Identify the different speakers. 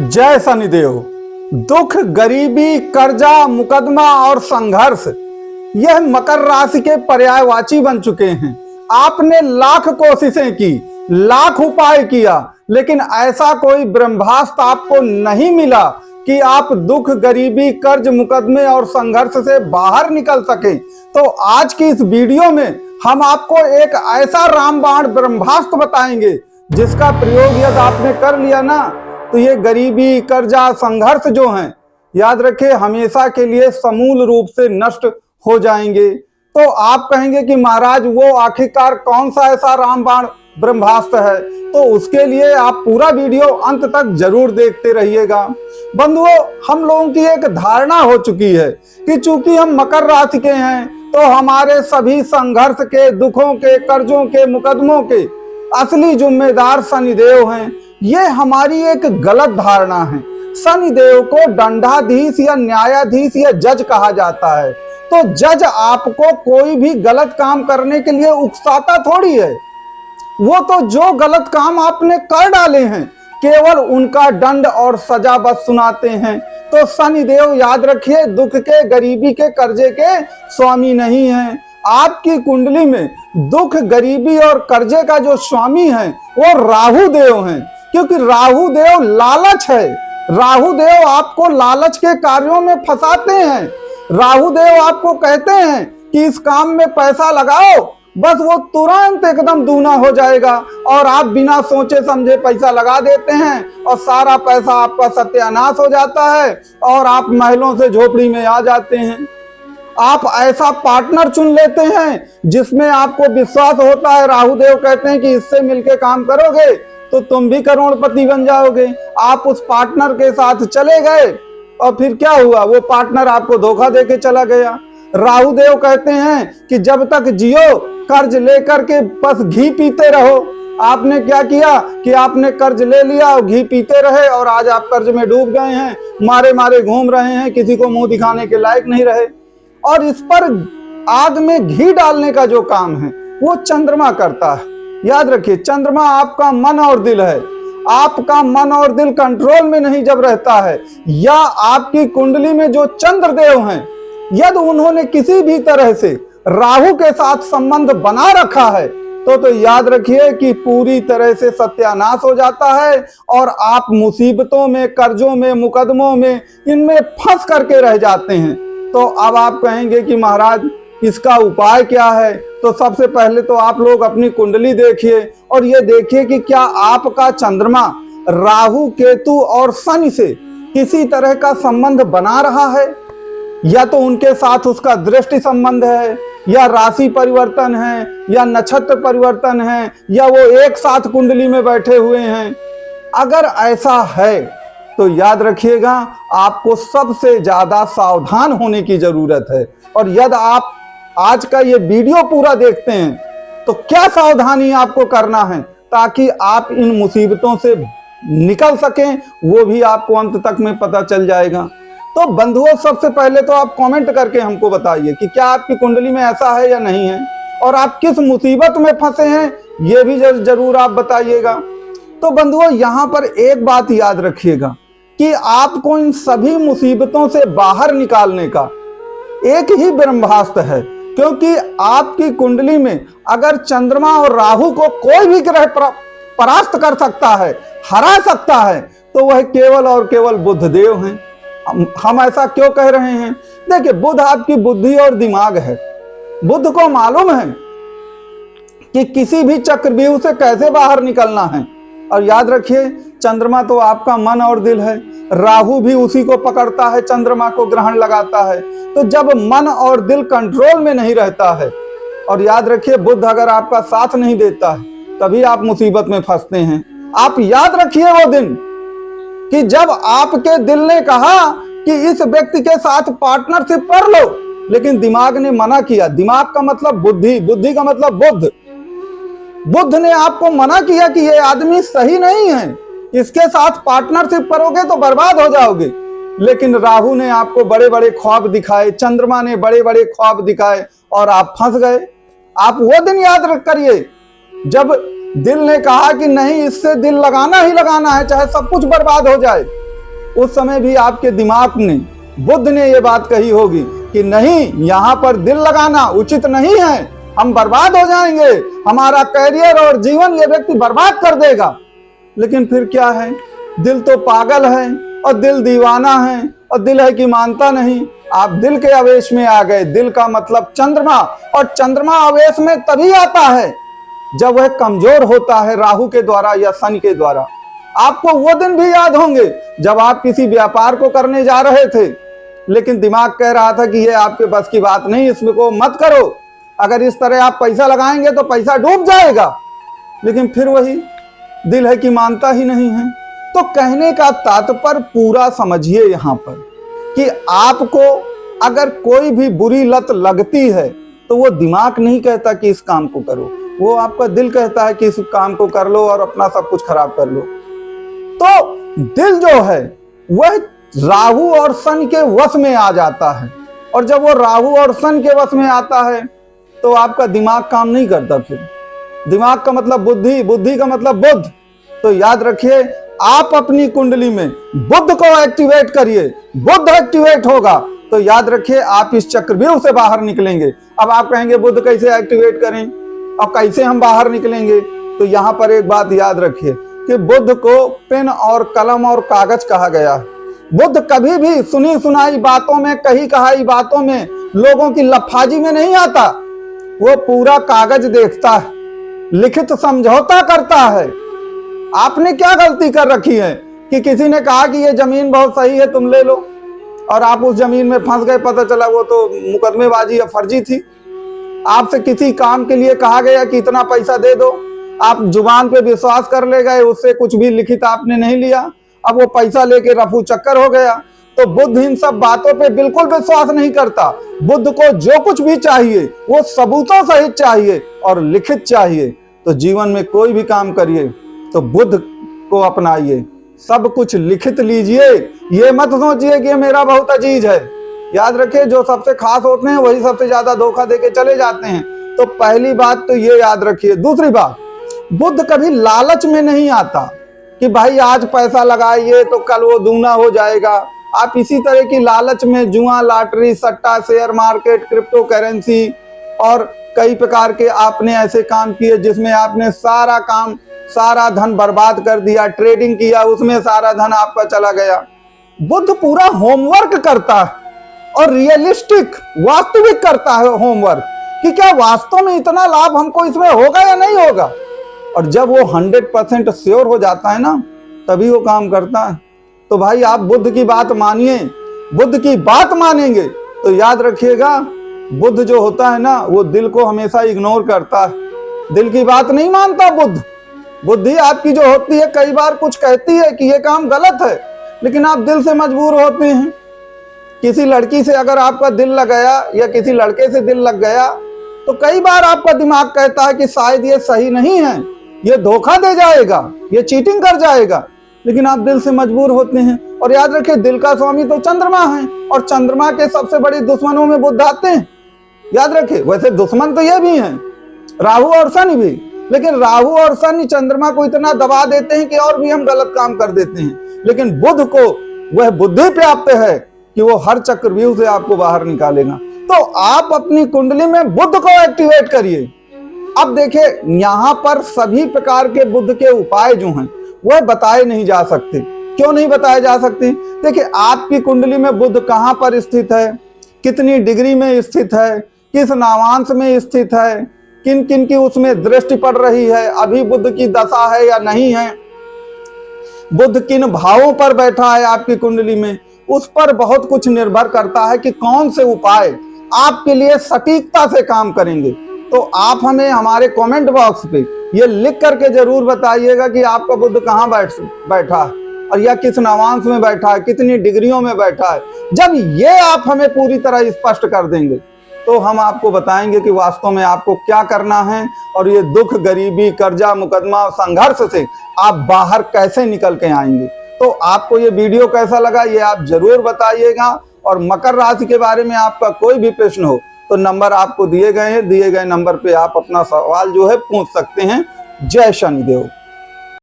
Speaker 1: जय शनिदेव। दुख, गरीबी, कर्जा, मुकदमा और संघर्ष यह मकर राशि के पर्यायवाची बन चुके हैं। आपने लाख कोशिशें की, लाख उपाय किया, लेकिन ऐसा कोई ब्रह्मास्त्र आपको नहीं मिला कि आप दुख, गरीबी, कर्ज, मुकदमे और संघर्ष से बाहर निकल सके। तो आज की इस वीडियो में हम आपको एक ऐसा रामबाण ब्रह्मास्त्र बताएंगे जिसका प्रयोग यदि आपने कर लिया ना, तो ये गरीबी, कर्जा, संघर्ष जो हैं, याद रखिए हमेशा के लिए समूल रूप से नष्ट हो जाएंगे। तो आप कहेंगे कि महाराज वो आखिरकार कौन सा ऐसा रामबाण ब्रह्मास्त्र है, तो उसके लिए आप पूरा वीडियो अंत तक जरूर देखते रहिएगा। बंधुओं, हम लोगों की एक धारणा हो चुकी है कि चूंकि हम मकर राशि के हैं तो हमारे सभी संघर्ष के, दुखों के, कर्जों के, मुकदमों के असली जिम्मेदार शनिदेव हैं। ये हमारी एक गलत धारणा है। शनिदेव को दंडाधीश या न्यायाधीश या जज कहा जाता है। तो जज आपको कोई भी गलत काम करने के लिए उकसाता थोड़ी है। वो तो जो गलत काम आपने कर डाले हैं केवल उनका दंड और सजा बस सुनाते हैं। तो शनिदेव याद रखिए दुख के, गरीबी के, कर्जे के स्वामी नहीं हैं। आपकी कुंडली में दुख, गरीबी और कर्जे का जो स्वामी है वो राहु देव हैं, क्योंकि राहु देव लालच है। राहु देव आपको लालच के कार्यों में फंसाते हैं। राहु देव आपको कहते हैं कि इस काम में पैसा लगाओ, बस वो तुरंत एकदम दूना हो जाएगा और आप बिना सोचे समझे पैसा लगा देते हैं और सारा पैसा आपका सत्यानाश हो जाता है और आप महलों से झोपड़ी में आ जाते हैं। आप ऐसा पार्टनर चुन लेते हैं जिसमें आपको विश्वास होता है, राहु देव कहते हैं कि इससे मिलके काम करोगे तो तुम भी करोड़पति बन जाओगे। आप उस पार्टनर के साथ चले गए और फिर क्या हुआ, वो पार्टनर आपको धोखा देके चला गया। राहु देव कहते हैं कि जब तक जियो कर्ज लेकर के बस घी पीते रहो। आपने क्या किया कि आपने कर्ज ले लिया और घी पीते रहे और आज आप कर्ज में डूब गए हैं, मारे मारे घूम रहे हैं, किसी को मुंह दिखाने के लायक नहीं रहे। और इस पर आग में घी डालने का जो काम है वो चंद्रमा करता है। याद रखिए चंद्रमा आपका मन और दिल है। आपका मन और दिल कंट्रोल में नहीं जब रहता है, या आपकी कुंडली में जो चंद्रदेव हैं यदि उन्होंने किसी भी तरह से राहु के साथ संबंध बना रखा है तो याद रखिए कि पूरी तरह से सत्यानाश हो जाता है और आप मुसीबतों में, कर्जों में, मुकदमों में, इनमें फंस करके रह जाते हैं। तो अब आप कहेंगे कि महाराज इसका उपाय क्या है। तो सबसे पहले तो आप लोग अपनी कुंडली देखिए और ये देखिए कि क्या आपका चंद्रमा राहु, केतु और शनि से किसी तरह का संबंध बना रहा है, या तो उनके साथ उसका दृष्टि संबंध है, या राशि परिवर्तन है, या नक्षत्र परिवर्तन है, या वो एक साथ कुंडली में बैठे हुए हैं। अगर ऐसा है तो याद रखिएगा आपको सबसे ज्यादा सावधान होने की जरूरत है। और यदि आप आज का ये वीडियो पूरा देखते हैं तो क्या सावधानी आपको करना है ताकि आप इन मुसीबतों से निकल सकें, वो भी आपको अंत तक में पता चल जाएगा। तो बंधुओं, सबसे पहले तो आप कमेंट करके हमको बताइए कि क्या आपकी कुंडली में ऐसा है या नहीं है, और आप किस मुसीबत में फंसे हैं ये भी जरूर आप बताइएगा। तो बंधुओं, यहाँ पर एक बात याद रखिएगा कि आपको इन सभी मुसीबतों से बाहर निकालने का एक ही ब्रह्मास्त्र है, क्योंकि आपकी कुंडली में अगर चंद्रमा और राहु को कोई भी ग्रह परास्त कर सकता है, हरा सकता है, तो वह केवल और केवल बुध देव हैं। हम ऐसा क्यों कह रहे हैं? देखिए, बुध आपकी बुद्धि और दिमाग है। बुध को मालूम है कि किसी भी चक्रव्यूह से कैसे बाहर निकलना है। और याद रखिए चंद्रमा तो आपका मन और दिल है, राहु भी उसी को पकड़ता है, चंद्रमा को ग्रहण लगाता है। तो जब मन और दिल कंट्रोल में नहीं रहता है, और याद रखिए बुध अगर आपका साथ नहीं देता है तभी आप मुसीबत में फंसते हैं। आप याद रखिए वो दिन कि जब आपके दिल ने कहा कि इस व्यक्ति के साथ पार्टनरशिप कर लो, लेकिन दिमाग ने मना किया। दिमाग का मतलब बुद्धि, बुद्धि का मतलब बुद्ध। बुद्ध ने आपको मना किया कि ये आदमी सही नहीं है, इसके साथ पार्टनरशिप करोगे तो बर्बाद हो जाओगे। लेकिन राहु ने आपको बड़े बड़े ख्वाब दिखाए, चंद्रमा ने बड़े बड़े ख्वाब दिखाए और आप फंस गए। आप वो दिन याद करिए जब दिल ने कहा कि नहीं, इससे दिल लगाना ही लगाना है, चाहे सब कुछ बर्बाद हो जाए। उस समय भी आपके दिमाग ने, बुद्ध ने ये बात कही होगी कि नहीं, यहाँ पर दिल लगाना उचित नहीं है, हम बर्बाद हो जाएंगे, हमारा करियर और जीवन ये व्यक्ति बर्बाद कर देगा। लेकिन फिर क्या है, दिल तो पागल है और दिल दीवाना है और दिल है कि मानता नहीं। आप दिल के आवेश में आ गए। दिल का मतलब चंद्रमा, और चंद्रमा आवेश में तभी आता है जब वह कमजोर होता है राहु के द्वारा या शनि के द्वारा। आपको वो दिन भी याद होंगे जब आप किसी व्यापार को करने जा रहे थे, लेकिन दिमाग कह रहा था कि ये आपके बस की बात नहीं, इसको मत करो, अगर इस तरह आप पैसा लगाएंगे तो पैसा डूब जाएगा। लेकिन फिर वही दिल है कि मानता ही नहीं है। तो कहने का तात्पर्य पूरा समझिए यहाँ पर कि आपको अगर कोई भी बुरी लत लगती है तो वो दिमाग नहीं कहता कि इस काम को करो, वो आपका दिल कहता है कि इस काम को कर लो और अपना सब कुछ खराब कर लो। तो दिल जो है वह राहु और शनि के वश में आ जाता है, और जब वो राहु और शनि के वश में आता है तो आपका दिमाग काम नहीं करता। फिर दिमाग का मतलब बुद्धि, बुद्धि का मतलब बुद्ध। तो याद रखिए, आप अपनी कुंडली में बुद्ध को एक्टिवेट करिए, बुद्ध एक्टिवेट होगा तो याद रखिए आप इस चक्रव्यूह से बाहर निकलेंगे। अब आप कहेंगे बुद्ध कैसे एक्टिवेट करें और कैसे हम बाहर निकलेंगे? तो यहाँ पर एक बात याद रखिए कि बुद्ध को पेन और कलम और कागज कहा गया है। बुद्ध कभी भी सुनी सुनाई बातों में, कही कहाई बातों में, लोगों की लफाजी में नहीं आता। वो पूरा कागज देखता है, लिखित समझौता करता है। आपने क्या गलती कर रखी है कि किसी ने कहा कि ये जमीन बहुत सही है, तुम ले लो, और आप उस जमीन में फंस गए, पता चला वो तो मुकदमेबाजी या फर्जी थी। आपसे किसी काम के लिए कहा गया कि इतना पैसा दे दो, आप जुबान पे विश्वास कर ले गए, उससे कुछ भी लिखित आपने नहीं लिया, अब वो पैसा लेके रफू चक्कर हो गया। तो बुद्ध इन सब बातों पे बिल्कुल विश्वास नहीं करता। बुद्ध को जो कुछ भी चाहिए वो सबूतों सहित चाहिए और लिखित चाहिए। तो जीवन में कोई भी काम करिए तो बुद्ध को अपनाइए, सब कुछ लिखित लीजिए। ये मत सोचिए कि ये मेरा बहुत अजीज है। याद रखिए, जो सबसे खास होते हैं वही सबसे ज्यादा धोखा देके चले जाते हैं। तो पहली बात तो ये याद रखिए। दूसरी बात, बुद्ध कभी लालच में नहीं आता कि भाई आज पैसा लगाइए तो कल वो दूना हो जाएगा। आप इसी तरह की लालच में जुआ, लॉटरी, सट्टा, शेयर मार्केट, क्रिप्टो करेंसी और कई प्रकार के आपने ऐसे काम किए जिसमें आपने सारा धन बर्बाद कर दिया। ट्रेडिंग किया, उसमें सारा धन आपका चला गया। बुद्ध पूरा होमवर्क करता है और रियलिस्टिक, वास्तविक करता है होमवर्क कि क्या वास्तव में इतना लाभ हमको इसमें होगा या नहीं होगा। और जब वो 100% श्योर हो जाता है ना, तभी वो काम करता है। तो भाई आप बुद्ध की बात मानिए, बुद्ध की बात मानेंगे तो याद रखिएगा, बुद्ध जो होता है ना वो दिल को हमेशा इग्नोर करता है, दिल की बात नहीं मानता बुद्ध। बुद्धि आपकी जो होती है कई बार कुछ कहती है कि ये काम गलत है, लेकिन आप दिल से मजबूर होते हैं। किसी लड़की से अगर आपका दिल लग गया या किसी लड़के से दिल लग गया तो कई बार आपका दिमाग कहता है कि शायद ये सही नहीं है, ये धोखा दे जाएगा, ये चीटिंग कर जाएगा, लेकिन आप दिल से मजबूर होते हैं। और याद रखिए, दिल का स्वामी तो चंद्रमा है और चंद्रमा के सबसे बड़े दुश्मनों में बुद्ध आते हैं। याद रखिए, वैसे दुश्मन तो ये भी हैं, राहु और शनि भी, लेकिन राहु और शनि चंद्रमा को इतना दबा देते हैं कि और भी हम गलत काम कर देते हैं। लेकिन बुद्ध को वह बुद्धि प्राप्त है कि वो हर चक्रव्यूह से आपको बाहर निकालेगा। तो आप अपनी कुंडली में बुद्ध को एक्टिवेट करिए। अब देखिए, यहाँ पर सभी प्रकार के बुद्ध के उपाय जो हैं वह बताए नहीं जा सकते। क्यों नहीं बताए जा सकते? देखिए, आपकी कुंडली में बुद्ध कहाँ पर स्थित है, कितनी डिग्री में स्थित है, किस नामांश में स्थित है, किन किन की उसमें दृष्टि पड़ रही है, अभी बुद्ध की दशा है या नहीं है, बुद्ध किन भावों पर बैठा है आपकी कुंडली में, उस पर बहुत कुछ निर्भर करता है कि कौन से उपाय आपके लिए सटीकता से काम करेंगे। तो आप हमें हमारे कमेंट बॉक्स पे ये लिख करके जरूर बताइएगा कि आपका बुद्ध कहाँ बैठा है और या किस नामांश में बैठा है, कितनी डिग्रियों में बैठा है। जब ये आप हमें पूरी तरह स्पष्ट कर देंगे तो हम आपको बताएंगे कि वास्तव में आपको क्या करना है और ये दुख, गरीबी, कर्जा, मुकदमा और संघर्ष से आप बाहर कैसे निकल के आएंगे। तो आपको ये वीडियो कैसा लगा ये आप जरूर बताइएगा। और मकर राशि के बारे में आपका कोई भी प्रश्न हो तो नंबर आपको दिए गए हैं, दिए गए नंबर पे आप अपना सवाल जो है पूछ सकते हैं। जय शनिदेव।